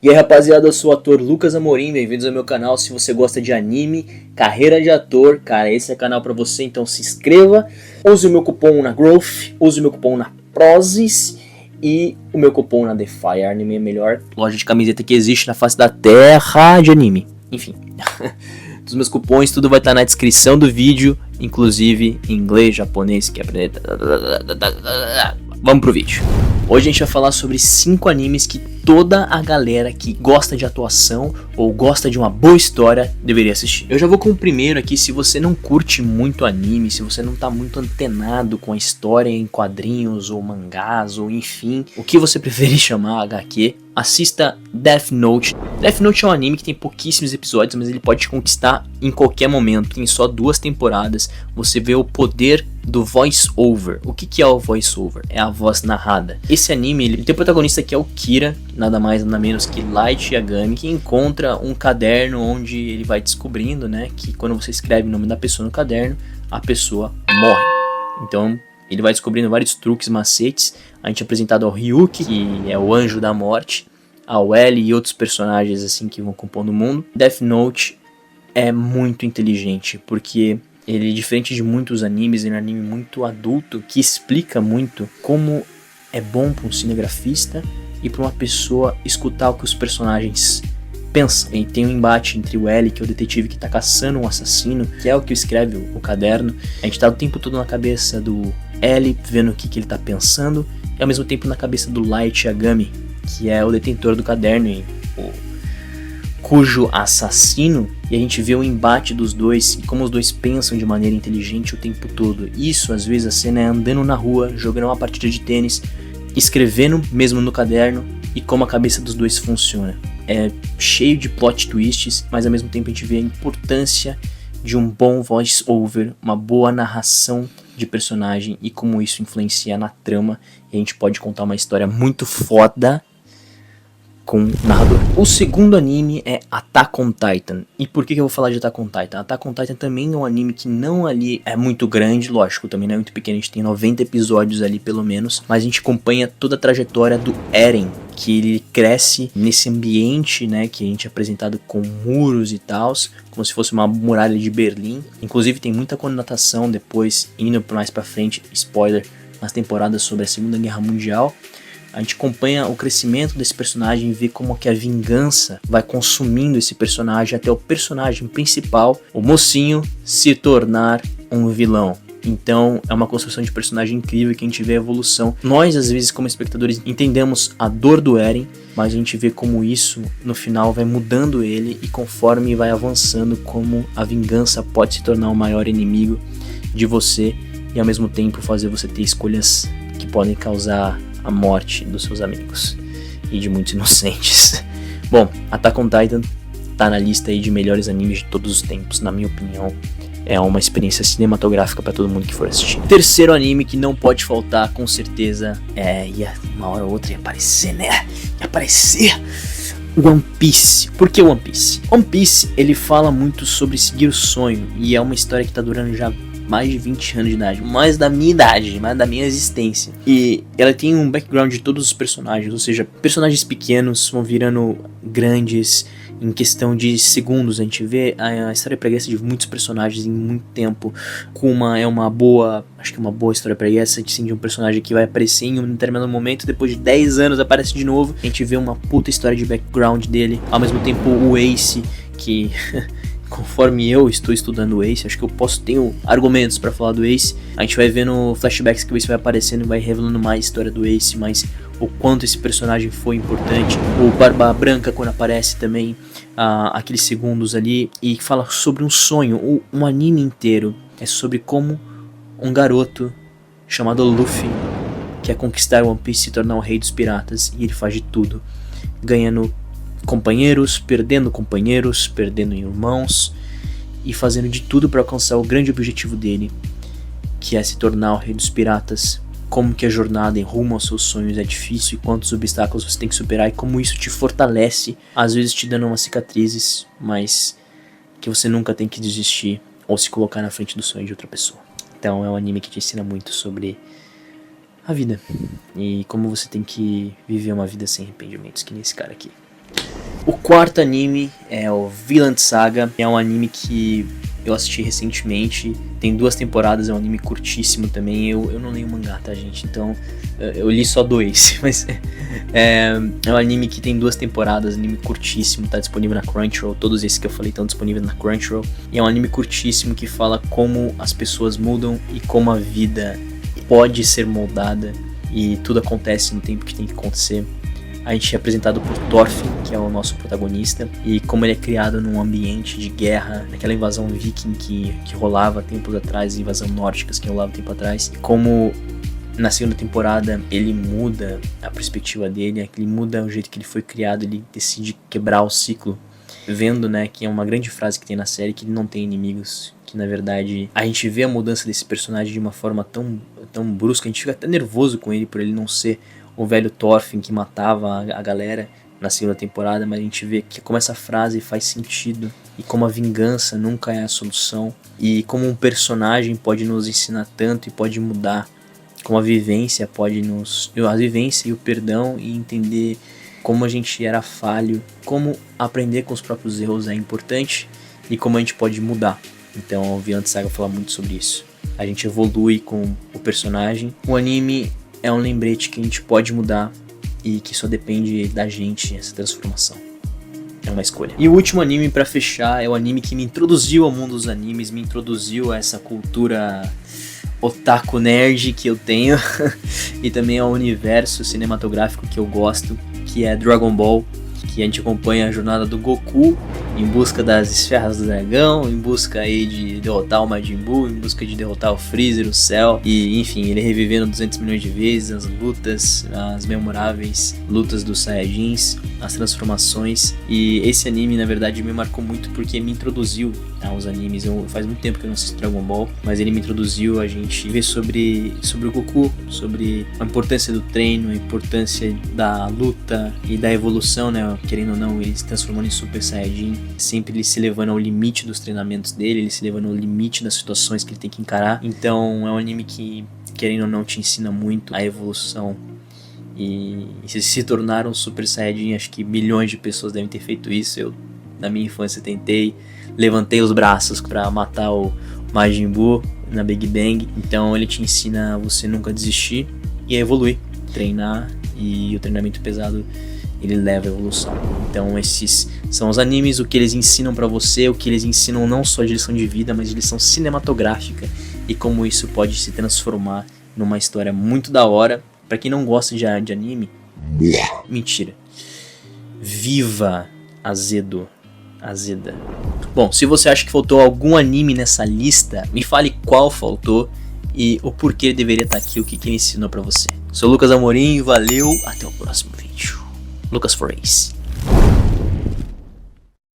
E aí rapaziada, eu sou o ator Lucas Amorim, bem-vindos ao meu canal. Se você gosta de anime, carreira de ator, cara, esse é o canal pra você, então se inscreva. Use o meu cupom na Growth, use o meu cupom na Prozis e o meu cupom na Defy Anime, a melhor loja de camiseta que existe na face da terra de anime. Enfim, dos meus cupons, tudo vai estar na descrição do vídeo, inclusive em inglês, japonês, que aprender. Vamos pro vídeo. Hoje a gente vai falar sobre 5 animes que toda a galera que gosta de atuação ou gosta de uma boa história deveria assistir. Eu já vou com o primeiro aqui. Se você não curte muito anime, se você não tá muito antenado com a história em quadrinhos ou mangás ou enfim, o que você preferir chamar HQ, assista Death Note. Death Note é um anime que tem pouquíssimos episódios, mas ele pode te conquistar em qualquer momento. Tem só 2 temporadas. Você vê o poder do voice over. O que é o voice over? É a voz narrada. Esse anime, ele tem o protagonista que é o Kira, nada mais nada menos que Light Yagami, que encontra um caderno onde ele vai descobrindo, né, que quando você escreve o nome da pessoa no caderno, a pessoa morre. Então ele vai descobrindo vários truques, macetes. A gente é apresentado ao Ryuki, que é o anjo da morte, ao L e outros personagens assim que vão compondo o mundo. Death Note é muito inteligente, porque ele, diferente de muitos animes, ele é um anime muito adulto, que explica muito como é bom para um cinegrafista e para uma pessoa escutar o que os personagens pensam. E tem um embate entre o L, que é o detetive que está caçando um assassino, que é o que escreve o caderno. A gente está o tempo todo na cabeça do L, vendo o que ele está pensando, e ao mesmo tempo na cabeça do Light Yagami, que é o detentor do caderno e cujo assassino, e a gente vê o embate dos dois e como os dois pensam de maneira inteligente o tempo todo. Isso, às vezes, a cena é andando na rua, jogando uma partida de tênis, escrevendo mesmo no caderno, e como a cabeça dos dois funciona. É cheio de plot twists, mas ao mesmo tempo a gente vê a importância de um bom voice over, uma boa narração de personagem e como isso influencia na trama, e a gente pode contar uma história muito foda com o narrador. O segundo anime é Attack on Titan. E por que eu vou falar de Attack on Titan? Attack on Titan também é um anime que não ali é muito grande, lógico, também não é muito pequeno, a gente tem 90 episódios ali pelo menos, mas a gente acompanha toda a trajetória do Eren, que ele cresce nesse ambiente, né, que a gente é apresentado com muros e tal, como se fosse uma muralha de Berlim. Inclusive tem muita conotação depois, indo mais pra frente, spoiler, nas temporadas sobre a Segunda Guerra Mundial. A gente acompanha o crescimento desse personagem e vê como que a vingança vai consumindo esse personagem até o personagem principal, o mocinho, se tornar um vilão. Então é uma construção de personagem incrível que a gente vê a evolução. Nós, às vezes, como espectadores, entendemos a dor do Eren, mas a gente vê como isso, no final, vai mudando ele e conforme vai avançando, como a vingança pode se tornar o maior inimigo de você e ao mesmo tempo fazer você ter escolhas que podem causar a morte dos seus amigos e de muitos inocentes. Bom, Attack on Titan tá na lista aí de melhores animes de todos os tempos, na minha opinião. É uma experiência cinematográfica para todo mundo que for assistir. Terceiro anime que não pode faltar, com certeza, ia uma hora ou outra ia aparecer, né? Ia aparecer One Piece. Por que One Piece? One Piece, ele fala muito sobre seguir o sonho, e é uma história que tá durando já mais de 20 anos de idade, mais da minha idade, mais da minha existência. E ela tem um background de todos os personagens, ou seja, personagens pequenos vão virando grandes em questão de segundos. A gente vê a história pregressa de muitos personagens em muito tempo. Kuma é uma boa, acho que é uma boa história pregressa, sim, de um personagem que vai aparecer em um determinado momento, depois de 10 anos aparece de novo. A gente vê uma puta história de background dele, ao mesmo tempo o Ace, que conforme eu estou estudando o Ace, acho que eu tenho argumentos para falar do Ace. A gente vai vendo flashbacks que o Ace vai aparecendo e vai revelando mais história do Ace, mas o quanto esse personagem foi importante. O Barba Branca, quando aparece também, aqueles segundos ali, e fala sobre um sonho. Um anime inteiro é sobre como um garoto chamado Luffy quer conquistar One Piece e se tornar o rei dos piratas, e ele faz de tudo, ganhando companheiros, perdendo irmãos e fazendo de tudo para alcançar o grande objetivo dele, que é se tornar o rei dos piratas. Como que a jornada em rumo aos seus sonhos é difícil e quantos obstáculos você tem que superar e como isso te fortalece, às vezes te dando umas cicatrizes, mas que você nunca tem que desistir ou se colocar na frente do sonho de outra pessoa. Então é um anime que te ensina muito sobre a vida e como você tem que viver uma vida sem arrependimentos, que nem esse cara aqui. O quarto anime é o Vinland Saga, é um anime que eu assisti recentemente, tem 2 temporadas, é um anime curtíssimo também. Eu não leio mangá, tá, gente? Então eu li só 2, mas é um anime que tem 2 temporadas, anime curtíssimo, tá disponível na Crunchyroll. Todos esses que eu falei estão disponíveis na Crunchyroll. E é um anime curtíssimo que fala como as pessoas mudam e como a vida pode ser moldada e tudo acontece no tempo que tem que acontecer. A gente é apresentado por Thorfinn, que é o nosso protagonista, e como ele é criado num ambiente de guerra, naquela invasão viking que rolava tempos atrás, invasão nórdica que rolava tempo atrás, e como na segunda temporada ele muda a perspectiva dele, ele muda o jeito que ele foi criado, ele decide quebrar o ciclo, vendo, né, que é uma grande frase que tem na série, que ele não tem inimigos, que na verdade a gente vê a mudança desse personagem de uma forma tão brusca, a gente fica até nervoso com ele por ele não ser o velho Thorfinn que matava a galera na segunda temporada, mas a gente vê que como essa frase faz sentido e como a vingança nunca é a solução e como um personagem pode nos ensinar tanto e pode mudar, como a vivência e o perdão e entender como a gente era falho, como aprender com os próprios erros é importante e como a gente pode mudar. Então o Vinland Saga fala muito sobre isso. A gente evolui com o personagem. O anime é um lembrete que a gente pode mudar e que só depende da gente essa transformação. É uma escolha. E o último anime pra fechar é o anime que me introduziu ao mundo dos animes, me introduziu a essa cultura otaku nerd que eu tenho e também ao universo cinematográfico que eu gosto, que é Dragon Ball, que a gente acompanha a jornada do Goku em busca das esferras do dragão, em busca aí de derrotar o Majin Buu, em busca de derrotar o Freezer, o Cell, e enfim, ele revivendo 200 milhões de vezes as lutas, as memoráveis lutas dos Saiyajins, as transformações. E esse anime na verdade me marcou muito porque me introduziu aos animes. Faz muito tempo que eu não assisto Dragon Ball, mas ele me introduziu a gente ver sobre o Goku, sobre a importância do treino, a importância da luta e da evolução, né? Querendo ou não, ele se transformando em Super Saiyajin, sempre ele se levando ao limite dos treinamentos dele, ele se levando ao limite das situações que ele tem que encarar. Então é um anime que, querendo ou não, te ensina muito a evolução. E se tornar um Super Saiyajin, acho que milhões de pessoas devem ter feito isso. Eu, na minha infância, levantei os braços para matar o Majin Buu na Big Bang. Então ele te ensina a você nunca desistir e a evoluir, treinar, e o treinamento pesado ele leva à evolução. Então esses são os animes, o que eles ensinam pra você, o que eles ensinam não só de lição de vida, mas de lição cinematográfica e como isso pode se transformar numa história muito da hora. Pra quem não gosta de anime, mentira. Viva azeda. Bom, se você acha que faltou algum anime nessa lista, me fale qual faltou e o porquê ele deveria estar aqui, o que ele ensinou pra você. Sou Lucas Amorim, valeu, até o próximo vídeo. Lucas for Ace.